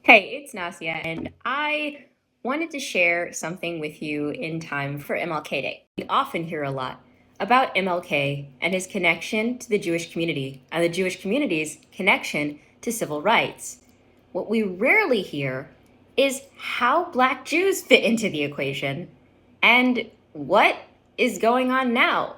Hey, it's Nasia, and I wanted to share something with you in time for MLK Day. We often hear a lot about MLK and his connection to the Jewish community and the Jewish community's connection to civil rights. What we rarely hear is how Black Jews fit into the equation and what is going on now.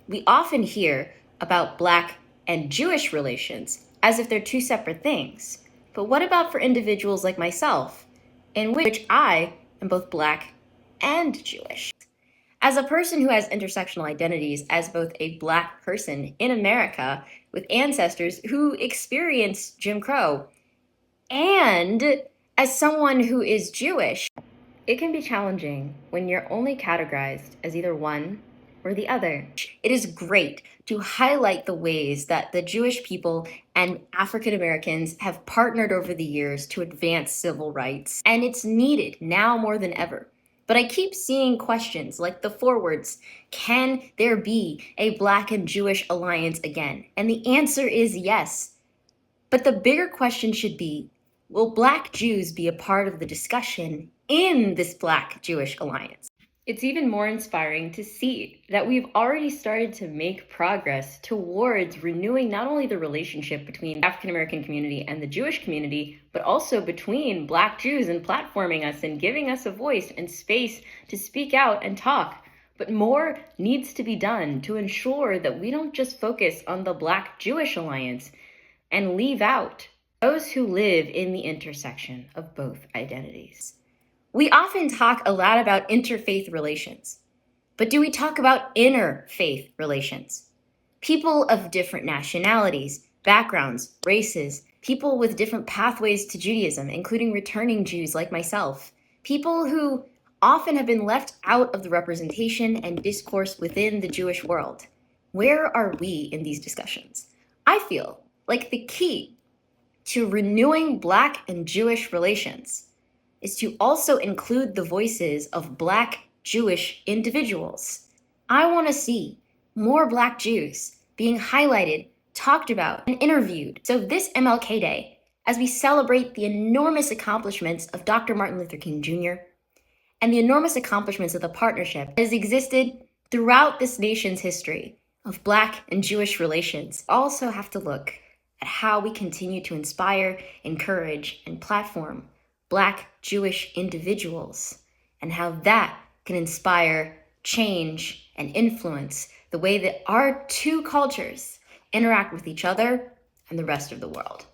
We often hear about Black and Jewish relations as if they're two separate things. But what about for individuals like myself, in which I am both Black and Jewish? As a person who has intersectional identities as both a Black person in America with ancestors who experienced Jim Crow, and as someone who is Jewish, it can be challenging when you're only categorized as either one or the other. It is great to highlight the ways that the Jewish people and African Americans have partnered over the years to advance civil rights, and it's needed now more than ever. But I keep seeing questions like the forewords, can there be a Black and Jewish alliance again? And the answer is yes. But the bigger question should be, will Black Jews be a part of the discussion in this Black Jewish alliance? It's even more inspiring to see that we've already started to make progress towards renewing not only the relationship between the African American community and the Jewish community, but also between Black Jews and platforming us and giving us a voice and space to speak out and talk. But more needs to be done to ensure that we don't just focus on the Black Jewish alliance and leave out those who live in the intersection of both identities. We often talk a lot about interfaith relations, but do we talk about interfaith relations? People of different nationalities, backgrounds, races, people with different pathways to Judaism, including returning Jews like myself, people who often have been left out of the representation and discourse within the Jewish world. Where are we in these discussions? I feel like the key to renewing Black and Jewish relations is to also include the voices of Black Jewish individuals. I want to see more Black Jews being highlighted, talked about, and interviewed. So this MLK Day, as we celebrate the enormous accomplishments of Dr. Martin Luther King Jr. and the enormous accomplishments of the partnership that has existed throughout this nation's history of Black and Jewish relations, also have to look at how we continue to inspire, encourage, and platform Black Jewish individuals, and how that can inspire change and influence the way that our two cultures interact with each other and the rest of the world.